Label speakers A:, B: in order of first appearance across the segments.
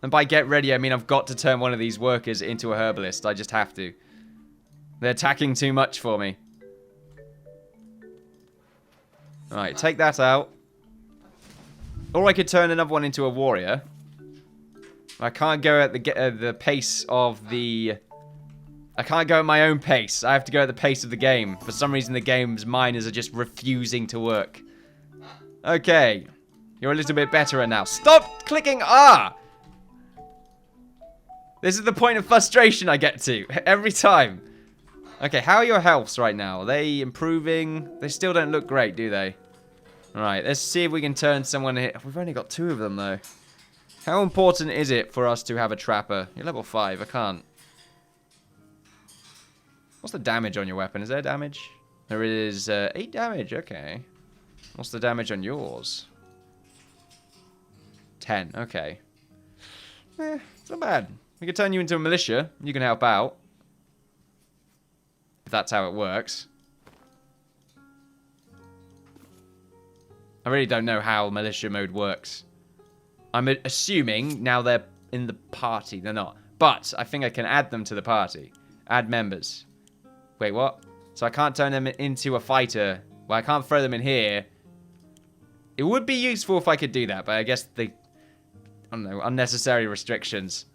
A: And by get ready, I mean I've got to turn one of these workers into a herbalist. I just have to. They're attacking too much for me. Alright, take that out. Or I could turn another one into a warrior. I can't go at the pace of the... I can't go at my own pace. I have to go at the pace of the game. For some reason, the game's miners are just refusing to work. Okay. You're a little bit better at now. Stop clicking R! This is the point of frustration I get to. Every time. Okay, how are your healths right now? Are they improving? They still don't look great, do they? Alright, let's see if we can turn someone here. We've only got 2 of them, though. How important is it for us to have a trapper? You're level 5. I can't. What's the damage on your weapon? Is there damage? There is 8 damage. Okay. What's the damage on yours? 10. Okay. It's not bad. We can turn you into a militia. You can help out. If that's how it works. I really don't know how militia mode works. I'm assuming now they're in the party. They're not. But I think I can add them to the party. Add members. Wait, what? So I can't turn them into a fighter. Well, I can't throw them in here. It would be useful if I could do that, but I guess I don't know, unnecessary restrictions.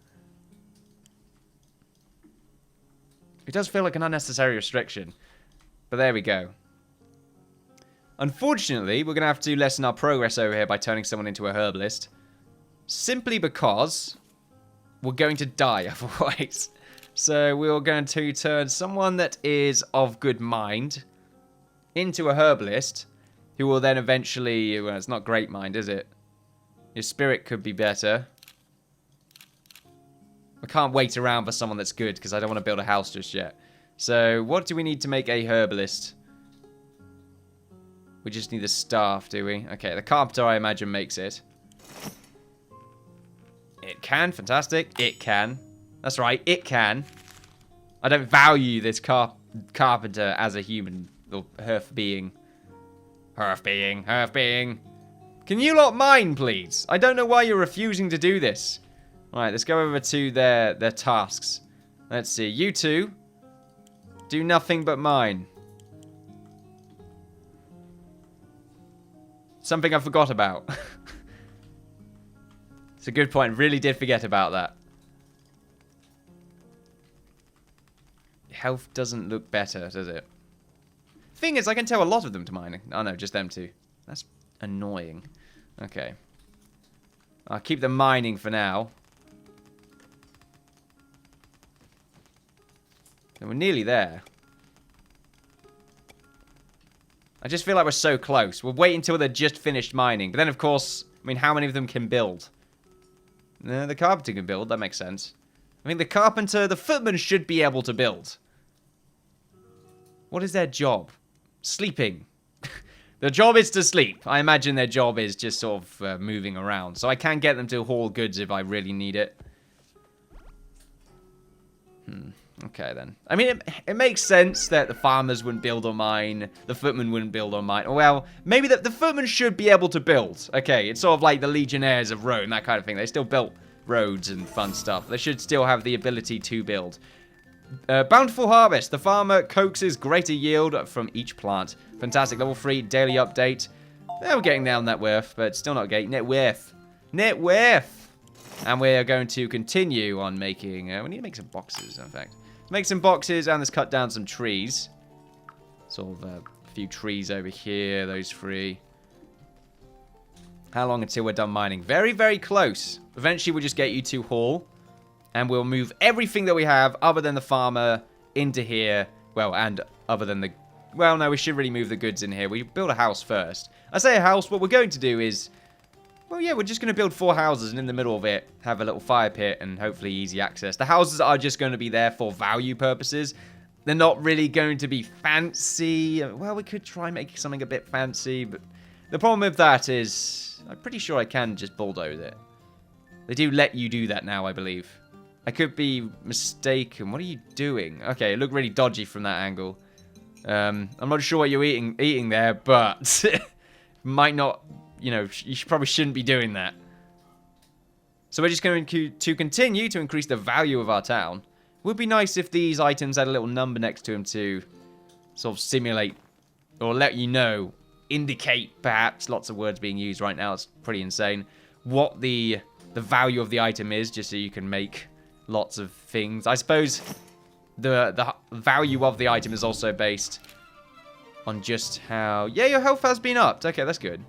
A: It does feel like an unnecessary restriction. But there we go. Unfortunately, we're going to have to lessen our progress over here by turning someone into a herbalist. Simply because we're going to die otherwise. So we're going to turn someone that is of good mind into a herbalist, who will then eventually... Well, it's not great mind, is it? Your spirit could be better. I can't wait around for someone that's good, because I don't want to build a house just yet. So, what do we need to make a herbalist? We just need a staff, do we? Okay, the carpenter, I imagine, makes it. It can, fantastic. It can. That's right, it can. I don't value this carpenter as a human, or Hearth being. Hearth being. Can you lot mine, please? I don't know why you're refusing to do this. Alright, let's go over to their tasks. Let's see, you two do nothing but mine. Something I forgot about. It's a good point, really did forget about that. Health doesn't look better, does it? Thing is, I can tell a lot of them to mine. Oh no, just them two. That's annoying. Okay. I'll keep them mining for now. And we're nearly there. I just feel like we're so close. We'll wait until they're just finished mining. But then, of course, I mean, how many of them can build? The carpenter can build. That makes sense. I mean, the footman should be able to build. What is their job? Sleeping. Their job is to sleep. I imagine their job is just sort of moving around. So I can get them to haul goods if I really need it. Okay, then. I mean, it makes sense that the farmers wouldn't build on mine. The footmen wouldn't build on mine. Well, maybe the footmen should be able to build. Okay, it's sort of like the legionnaires of Rome, that kind of thing. They still built roads and fun stuff. They should still have the ability to build. Bountiful harvest. The farmer coaxes greater yield from each plant. Fantastic. Level 3 daily update. We're getting down net worth, but still not getting net worth. Net worth. And we're going to continue on making... we need to make some boxes, in fact. Let's make some boxes and let's cut down some trees. Sort of a few trees over here. Those 3. How long until we're done mining? Very, very close. Eventually, we'll just get you to haul. And we'll move everything that we have, other than the farmer, into here. Well, and other than the... Well, no, we should really move the goods in here. We build a house first. I say a house. What we're going to do is... Well, yeah, we're just going to build 4 houses. And in the middle of it, have a little fire pit and hopefully easy access. The houses are just going to be there for value purposes. They're not really going to be fancy. Well, we could try making something a bit fancy. But the problem with that is... I'm pretty sure I can just bulldoze it. They do let you do that now, I believe. I could be mistaken. What are you doing? Okay, it looked really dodgy from that angle. I'm not sure what you're eating there, but might not, you know, you probably shouldn't be doing that. So we're just going to continue to increase the value of our town. It would be nice if these items had a little number next to them to sort of simulate or let you know, indicate perhaps, lots of words being used right now, it's pretty insane, what the value of the item is, just so you can make lots of things. I suppose the value of the item is also based on just how... Yeah, your health has been upped. Okay, that's good.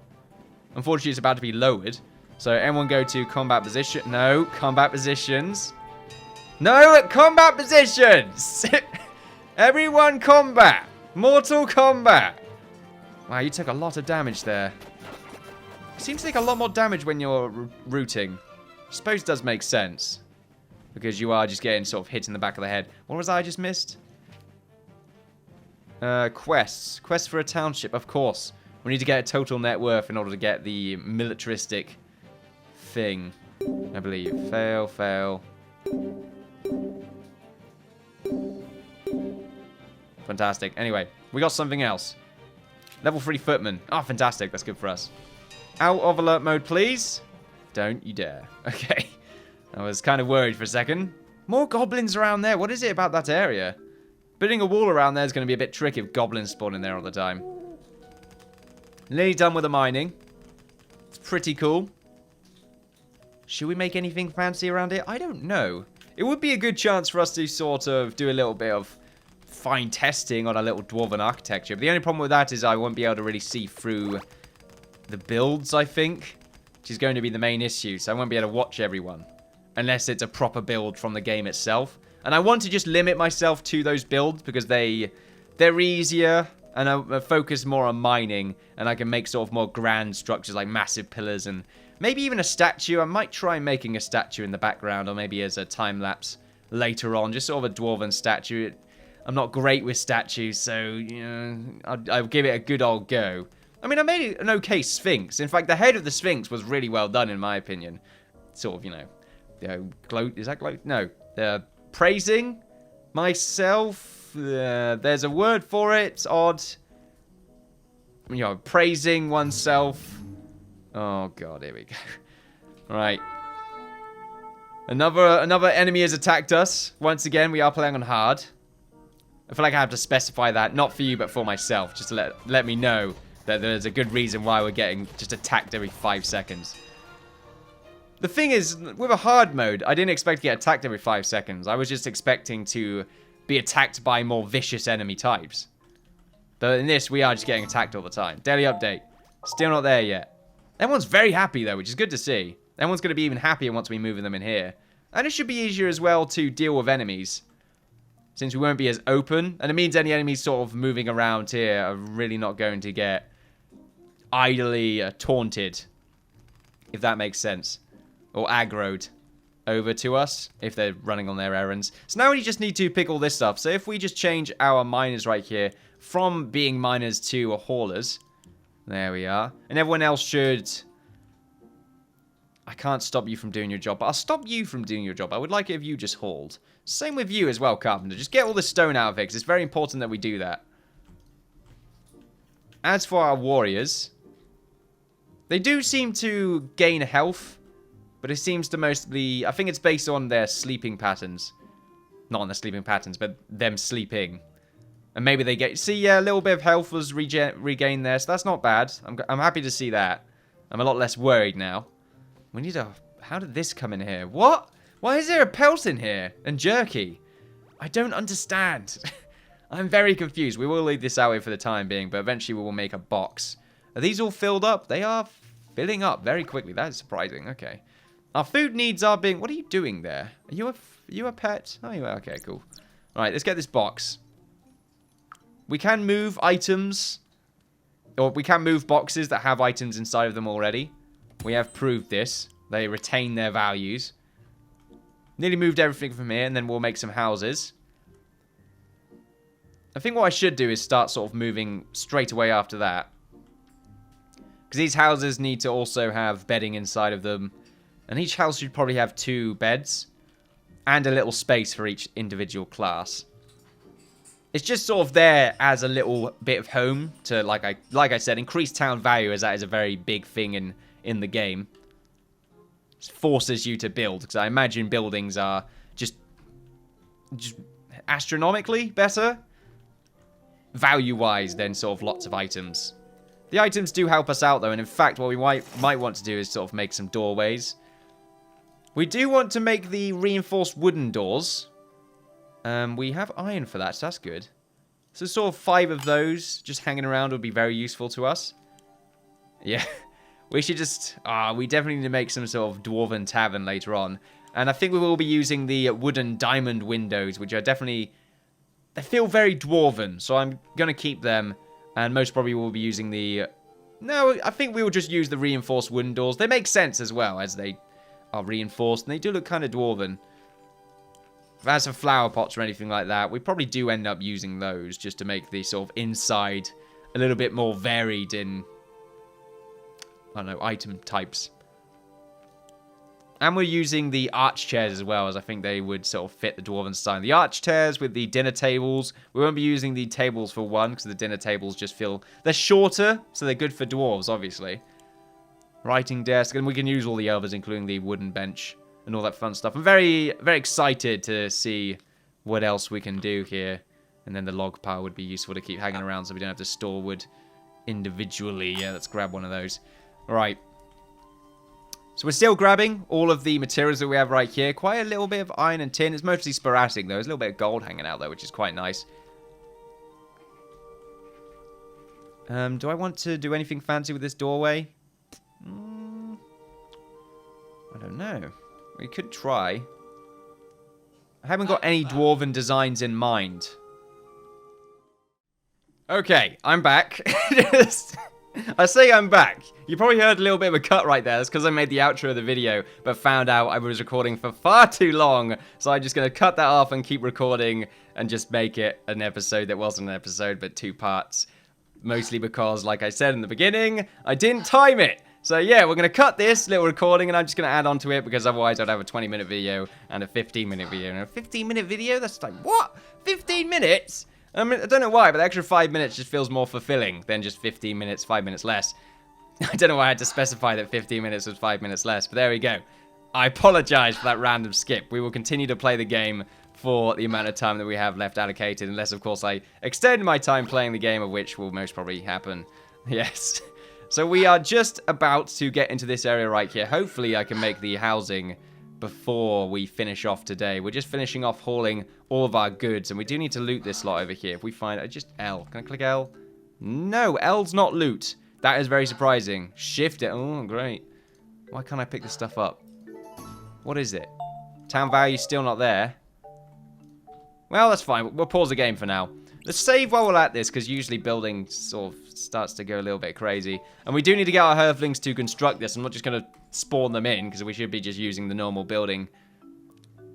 A: Unfortunately, it's about to be lowered. So everyone go to combat position. No, combat positions. No, combat positions! Everyone combat! Mortal combat! Wow, you took a lot of damage there. You seem to take a lot more damage when you're rooting. I suppose it does make sense. Because you are just getting sort of hit in the back of the head. What was I just missed? Quests. Quests for a township, of course. We need to get a total net worth in order to get the militaristic thing, I believe. Fail, fail. Fantastic. Anyway, we got something else. Level 3 footman. Oh, fantastic. That's good for us. Out of alert mode, please. Don't you dare. Okay. I was kind of worried for a second. More goblins around there. What is it about that area? Building a wall around there is going to be a bit tricky if goblins spawn in there all the time. Nearly done with the mining. It's pretty cool. Should we make anything fancy around it? I don't know. It would be a good chance for us to sort of do a little bit of fine testing on a little Dwarven architecture. But the only problem with that is I won't be able to really see through the builds, I think. Which is going to be the main issue. So I won't be able to watch everyone. Unless it's a proper build from the game itself. And I want to just limit myself to those builds because they're easier. And I focus more on mining. And I can make sort of more grand structures like massive pillars and maybe even a statue. I might try making a statue in the background or maybe as a time-lapse later on. Just sort of a Dwarven statue. I'm not great with statues, so, you know, I'll give it a good old go. I mean, I made an okay Sphinx. In fact, the head of the Sphinx was really well done, in my opinion. Sort of, you know, gloat. Is that gloat? No. Praising myself. There's a word for it. It's odd. You know, praising oneself. Oh, God, here we go. Right. Another enemy has attacked us. Once again, we are playing on hard. I feel like I have to specify that, not for you, but for myself, just to let me know that there's a good reason why we're getting just attacked every 5 seconds. The thing is, with a hard mode, I didn't expect to get attacked every 5 seconds. I was just expecting to be attacked by more vicious enemy types. But in this, we are just getting attacked all the time. Daily update. Still not there yet. Everyone's very happy, though, which is good to see. Everyone's going to be even happier once we move them in here. And it should be easier as well to deal with enemies. Since we won't be as open. And it means any enemies sort of moving around here are really not going to get idly taunted. If that makes sense. Or aggroed over to us if they're running on their errands. So now we just need to pick all this stuff. So if we just change our miners right here from being miners to haulers. There we are. And everyone else should... I can't stop you from doing your job, but I'll stop you from doing your job. I would like it if you just hauled. Same with you as well, Carpenter. Just get all the stone out of it, because it's very important that we do that. As for our warriors, they do seem to gain health, but it seems to mostly... I think it's based on their sleeping patterns. Not on their sleeping patterns, but them sleeping. And maybe they get... See, yeah, a little bit of health was regained there, so that's not bad. I'm happy to see that. I'm a lot less worried now. We need a... How did this come in here? What? Why is there a pelt in here? And jerky? I don't understand. I'm very confused. We will leave this out here for the time being, but eventually we will make a box. Are these all filled up? They are filling up very quickly. That is surprising. Okay. Our food needs are being... What are you doing there? Are you a pet? Oh, you are. Okay, cool. Alright, let's get this box. We can move items. Or we can move boxes that have items inside of them already. We have proved this. They retain their values. Nearly moved everything from here, and then we'll make some houses. I think what I should do is start sort of moving straight away after that. Because these houses need to also have bedding inside of them. And each house should probably have 2 beds. And a little space for each individual class. It's just sort of there as a little bit of home to, like I said, increase town value, as that is a very big thing in the game. forces you to build. Because I imagine buildings are just astronomically better, value-wise, than sort of lots of items. The items do help us out, though, and in fact, what we might want to do is sort of make some doorways. We do want to make the reinforced wooden doors. We have iron for that, so that's good. So sort of 5 of those just hanging around would be very useful to us. Yeah, we should just... we definitely need to make some sort of Dwarven tavern later on. And I think we will be using the wooden diamond windows, which are definitely... They feel very Dwarven, so I'm going to keep them. And most probably we'll be using the... No, I think we will just use the reinforced wooden doors. They make sense as well, as they are reinforced. And they do look kind of Dwarven. If I had some flower pots or anything like that, we probably do end up using those just to make the sort of inside a little bit more varied in, I don't know, item types. And we're using the arch chairs as well, as I think they would sort of fit the Dwarven style. The arch chairs with the dinner tables. We won't be using the tables for one, because the dinner tables just feel... They're shorter, so they're good for dwarves, obviously. Writing desk, and we can use all the others, including the wooden bench. And all that fun stuff. I'm very, very excited to see what else we can do here. And then the log pile would be useful to keep hanging around so we don't have to store wood individually. Yeah, let's grab one of those. Alright. So we're still grabbing all of the materials that we have right here. Quite a little bit of iron and tin. It's mostly sporadic, though. There's a little bit of gold hanging out, though, which is quite nice. Do I want to do anything fancy with this doorway? I don't know. We could try. I haven't got any Dwarven designs in mind. Okay, I'm back. I say I'm back. You probably heard a little bit of a cut right there. That's because I made the outro of the video, but found out I was recording for far too long. So I'm just going to cut that off and keep recording and just make it an episode that wasn't an episode, but 2 parts. Mostly because, like I said in the beginning, I didn't time it. So yeah, we're going to cut this little recording and I'm just going to add on to it because otherwise I'd have a 20-minute video and a 15-minute video. And a 15-minute video? That's like, what? 15 minutes? I mean, I don't know why, but the extra 5 minutes just feels more fulfilling than just 15 minutes, 5 minutes less. I don't know why I had to specify that 15 minutes was 5 minutes less, but there we go. I apologize for that random skip. We will continue to play the game for the amount of time that we have left allocated, unless, of course, I extend my time playing the game, of which will most probably happen. Yes. So we are just about to get into this area right here. Hopefully I can make the housing before we finish off today. We're just finishing off hauling all of our goods, and we do need to loot this lot over here. If we find... just L. Can I click L? No, L's not loot. That is very surprising. Shift it. Oh, great. Why can't I pick this stuff up? What is it? Town value still not there. Well, that's fine. We'll pause the game for now. Let's save while we're at this, because usually building sort of starts to go a little bit crazy. And we do need to get our Hearthlings to construct this. I'm not just going to spawn them in, because we should be just using the normal building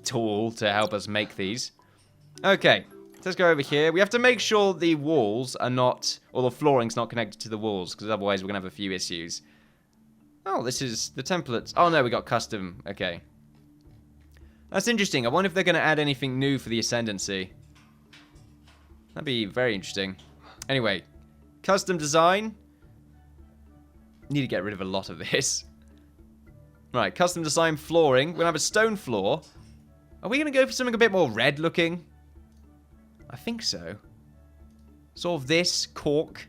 A: tool to help us make these. Okay, let's go over here. We have to make sure the walls are not, or the flooring's not connected to the walls, because otherwise we're going to have a few issues. Oh, this is the templates. Oh, no, we got custom. Okay. That's interesting. I wonder if they're going to add anything new for the Ascendancy. That'd be very interesting. Anyway, custom design. Need to get rid of a lot of this. Right, custom design flooring. We're going to have a stone floor. Are we going to go for something a bit more red looking? I think so. Sort of this, cork.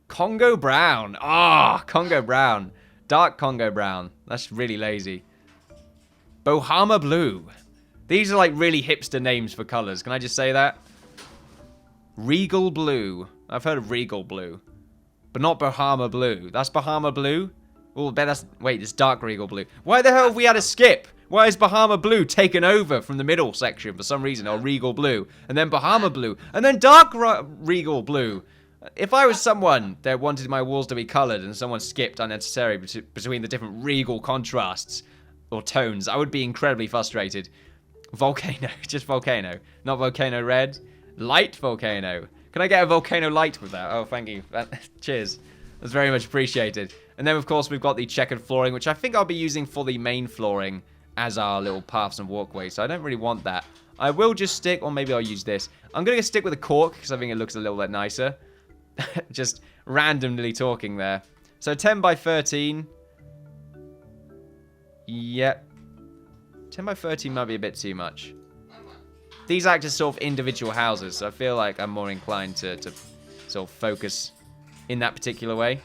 A: Congo brown. Ah, Congo brown. Dark Congo brown. That's really lazy. Bohama blue. These are like really hipster names for colors. Can I just say that? Regal blue. I've heard of Regal blue. But not Bahama blue. That's Bahama blue? Oh, bet that's... Wait, it's dark Regal blue. Why the hell have we had a skip? Why is Bahama blue taken over from the middle section for some reason? Or Regal blue. And then Bahama blue. And then dark Regal blue. If I was someone that wanted my walls to be colored and someone skipped unnecessarily between the different Regal contrasts or tones, I would be incredibly frustrated. Volcano. Just volcano. Not volcano red. Light volcano. Can I get a volcano light with that? Oh, thank you. Cheers. That's very much appreciated. And then, of course, we've got the checkered flooring, which I think I'll be using for the main flooring as our little paths and walkways. So I don't really want that. I will just stick, or maybe I'll use this. I'm going to stick with a cork because I think it looks a little bit nicer. Just randomly talking there. So 10 by 13. Yep. 10 by 13 might be a bit too much. These act as sort of individual houses, so I feel like I'm more inclined to sort of focus in that particular way.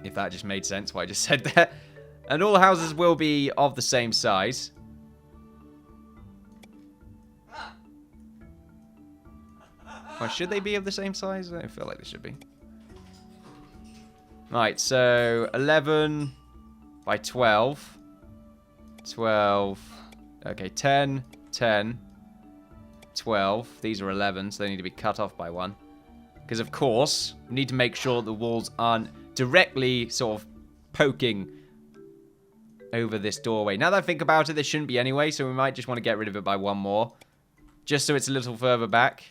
A: If that just made sense, what I just said there. And all houses will be of the same size. Or should they be of the same size? I don't feel like they should be. Right, so 11 by 12. 12. Okay, 10, 10, 12. These are 11, so they need to be cut off by 1. Because, of course, we need to make sure the walls aren't directly sort of poking over this doorway. Now that I think about it, there shouldn't be anyway, so we might just want to get rid of it by 1 more. Just so it's a little further back.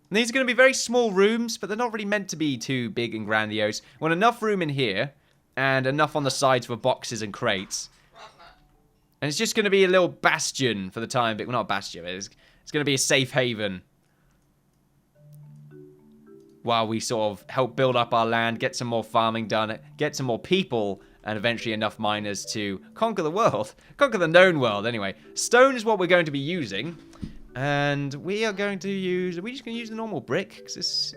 A: And these are going to be very small rooms, but they're not really meant to be too big and grandiose. We want enough room in here, and enough on the sides for boxes and crates. And it's just going to be a little bastion for the time being. Well, not a bastion, it's going to be a safe haven. While we sort of help build up our land, get some more farming done, get some more people, and eventually enough miners to conquer the world. Conquer the known world, anyway. Stone is what we're going to be using. And we are going to use... Are we just going to use the normal brick? Because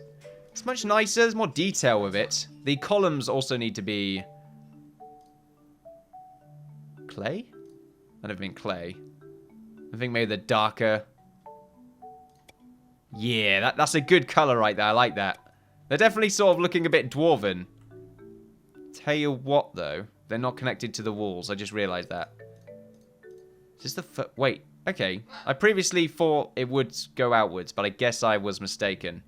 A: it's much nicer. There's more detail with it. The columns also need to be... clay? I don't think clay. I think maybe the darker... Yeah, that's a good colour right there. I like that. They're definitely sort of looking a bit dwarven. Tell you what, though. They're not connected to the walls. I just realised that. Is this the... Wait. Okay. I previously thought it would go outwards, but I guess I was mistaken.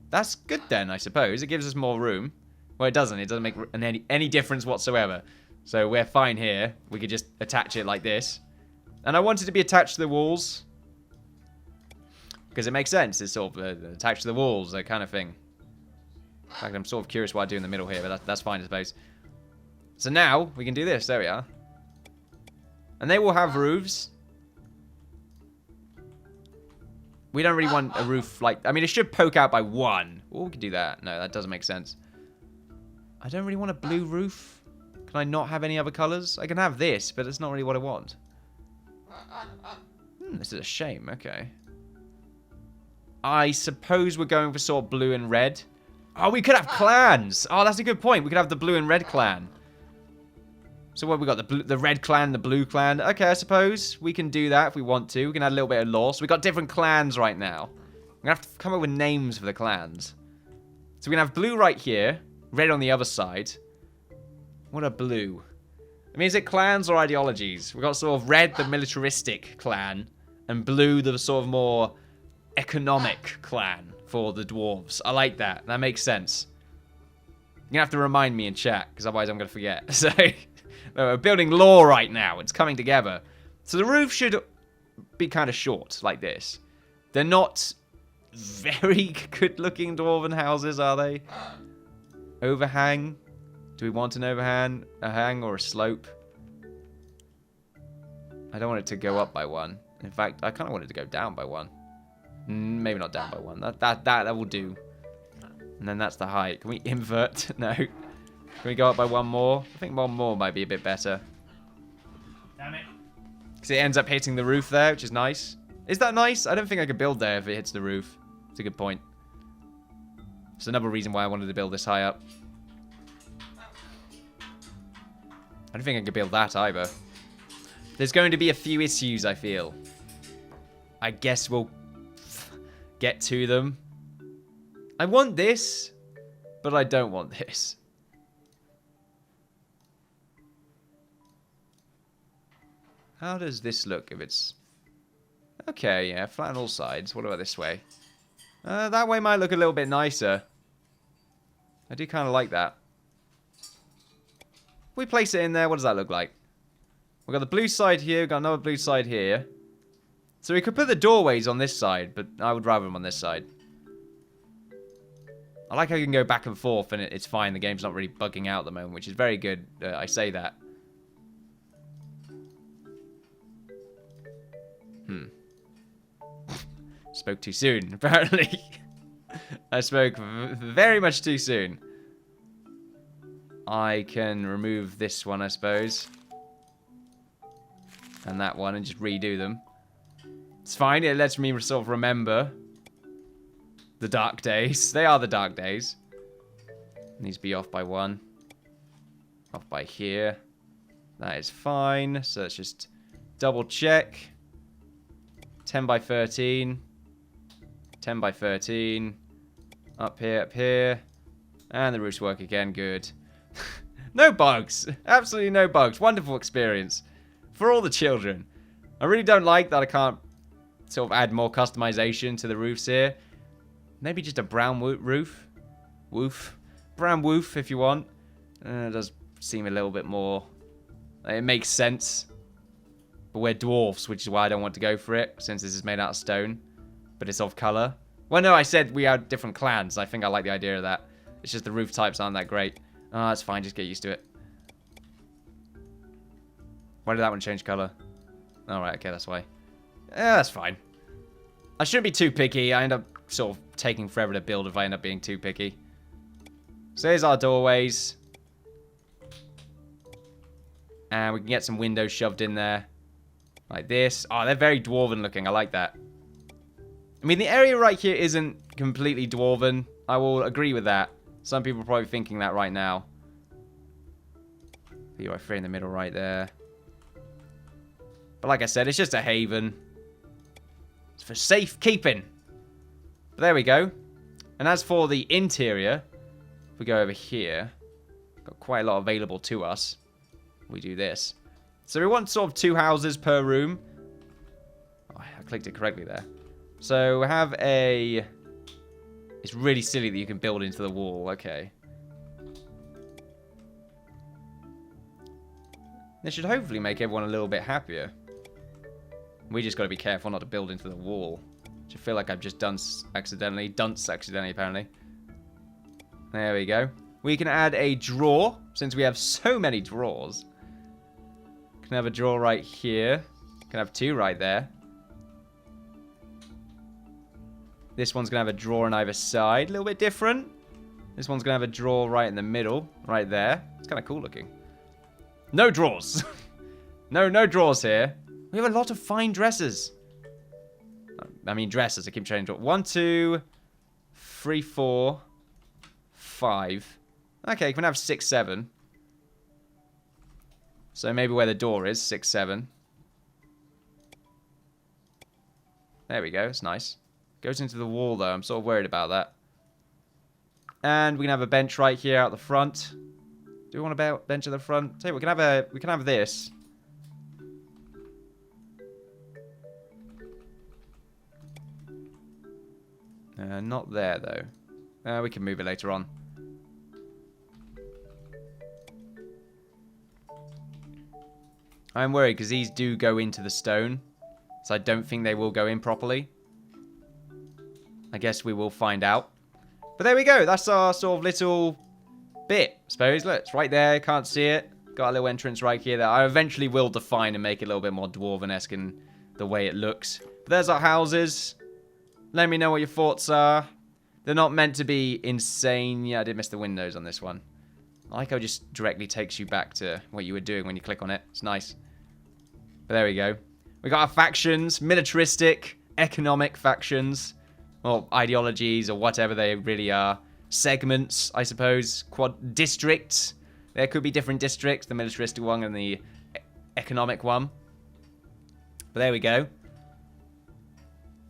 A: That's good then, I suppose. It gives us more room. Well, it doesn't. It doesn't make any difference whatsoever. So we're fine here. We could just attach it like this. And I want it to be attached to the walls. Because it makes sense. It's sort of attached to the walls, that kind of thing. In fact, I'm sort of curious what I do in the middle here, but that's fine, I suppose. So now, we can do this. There we are. And they will have roofs. We don't really want a roof like... I mean, it should poke out by 1. Oh, we could do that. No, that doesn't make sense. I don't really want a blue roof. Can I not have any other colours? I can have this, but it's not really what I want. This is a shame. Okay. I suppose we're going for sort of blue and red. Oh, we could have clans. Oh, that's a good point. We could have the blue and red clan. So what we got? The red clan, the blue clan. Okay, I suppose we can do that if we want to. We can add a little bit of lore. So we got different clans right now. We're going to have to come up with names for the clans. So we're going to have blue right here. Red on the other side. What a blue. I mean, is it clans or ideologies? We've got sort of red, the militaristic clan. And blue, the sort of more... economic clan for the dwarves. I like that. That makes sense. You're gonna have to remind me in chat, because otherwise I'm gonna forget. So, we're building lore right now. It's coming together. So the roof should be kind of short, like this. They're not very good-looking dwarven houses, are they? Overhang. Do we want an overhang? A hang or a slope? I don't want it to go up by 1. In fact, I kind of want it to go down by 1. Maybe not down by 1. That will do. And then that's the height. Can we invert? No. Can we go up by 1 more? I think 1 more might be a bit better.
B: Damn it.
A: Because it ends up hitting the roof there, which is nice. Is that nice? I don't think I could build there if it hits the roof. It's a good point. It's another reason why I wanted to build this high up. I don't think I could build that either. There's going to be a few issues, I feel. I guess we'll... get to them. I want this, but I don't want this. How does this look if it's... Okay, yeah, flat on all sides. What about this way? That way might look a little bit nicer. I do kind of like that. If we place it in there, what does that look like? We've got the blue side here, we've got another blue side here. So we could put the doorways on this side, but I would rather them on this side. I like how you can go back and forth and it's fine. The game's not really bugging out at the moment, which is very good. I say that. Spoke too soon, apparently. I spoke very much too soon. I can remove this one, I suppose. And that one, and just redo them. It's fine. It lets me sort of remember the dark days. They are the dark days. Needs to be off by 1. Off by here. That is fine. So let's just double check. 10 by 13. 10 by 13. Up here, up here. And the roofs work again. Good. No bugs. Absolutely no bugs. Wonderful experience. For all the children. I really don't like that I can't sort of add more customization to the roofs here. Maybe just a brown roof. Woof. Brown woof if you want. It does seem a little bit more... It makes sense. But we're dwarfs, which is why I don't want to go for it, since this is made out of stone. But it's of color. Well, no, I said we are different clans. I think I like the idea of that. It's just the roof types aren't that great. Oh, it's fine. Just get used to it. Why did that one change color? Alright, okay, that's why. Yeah, that's fine. I shouldn't be too picky. I end up sort of taking forever to build if I end up being too picky. So here's our doorways. And we can get some windows shoved in there. Like this. Oh, they're very dwarven looking. I like that. I mean, the area right here isn't completely dwarven. I will agree with that. Some people are probably thinking that right now. Be right in the middle right there. But like I said, it's just a haven. It's for safekeeping. But there we go. And as for the interior, if we go over here, got quite a lot available to us. We do this. So we want sort of 2 houses per room. Oh, I clicked it correctly there. So we have a... It's really silly that you can build into the wall. Okay. This should hopefully make everyone a little bit happier. We just got to be careful not to build into the wall. Which I feel like I've just done accidentally. Dunce accidentally, apparently. There we go. We can add a drawer, since we have so many drawers. Can have a drawer right here. Can have 2 right there. This one's going to have a drawer on either side. A little bit different. This one's going to have a drawer right in the middle. Right there. It's kind of cool looking. No drawers. No drawers here. We have a lot of fine dresses. I mean dresses. I keep changing. 1, 2, 3, 4, 5. Okay, can have 6, 7. So maybe where the door is, 6, 7. There we go. It's nice. Goes into the wall, though. I'm sort of worried about that. And we can have a bench right here out the front. Do we want a bench at the front? Tell you what, we can have this. Not there, though. We can move it later on. I'm worried because these do go into the stone. So I don't think they will go in properly. I guess we will find out. But there we go. That's our sort of little bit, I suppose. Look, it's right there. Can't see it. Got a little entrance right here that I eventually will define and make it a little bit more Dwarven-esque in the way it looks. But there's our houses. Let me know what your thoughts are. They're not meant to be insane. Yeah, I did miss the windows on this one. I like how it just directly takes you back to what you were doing when you click on it. It's nice. But there we go. We got our factions. Militaristic, economic factions. Or ideologies, or whatever they really are. Segments, I suppose. Districts. There could be different districts. The militaristic one and the economic one. But there we go.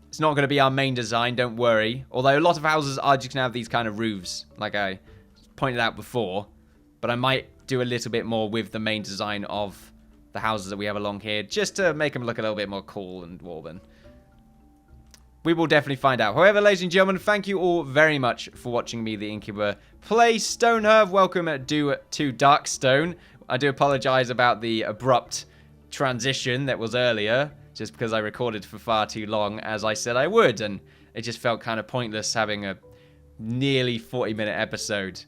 A: It's not going to be our main design, don't worry. Although a lot of houses are just going to have these kind of roofs, like I pointed out before. But I might do a little bit more with the main design of the houses that we have along here, just to make them look a little bit more cool and dwarven. We will definitely find out. However, ladies and gentlemen, thank you all very much for watching me, the Innkeeper, play Stonehearth. Welcome to Darkstone. I do apologize about the abrupt transition that was earlier, just because I recorded for far too long, as I said I would, and it just felt kind of pointless having a nearly 40-minute episode.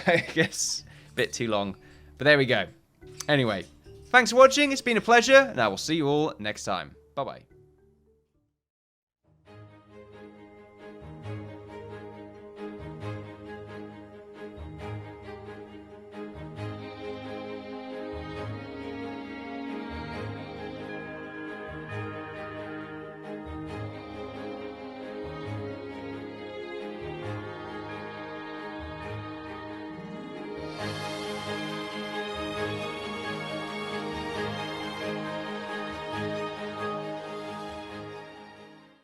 A: I guess a bit too long. But there we go. Anyway, thanks for watching. It's been a pleasure, and I will see you all next time. Bye-bye.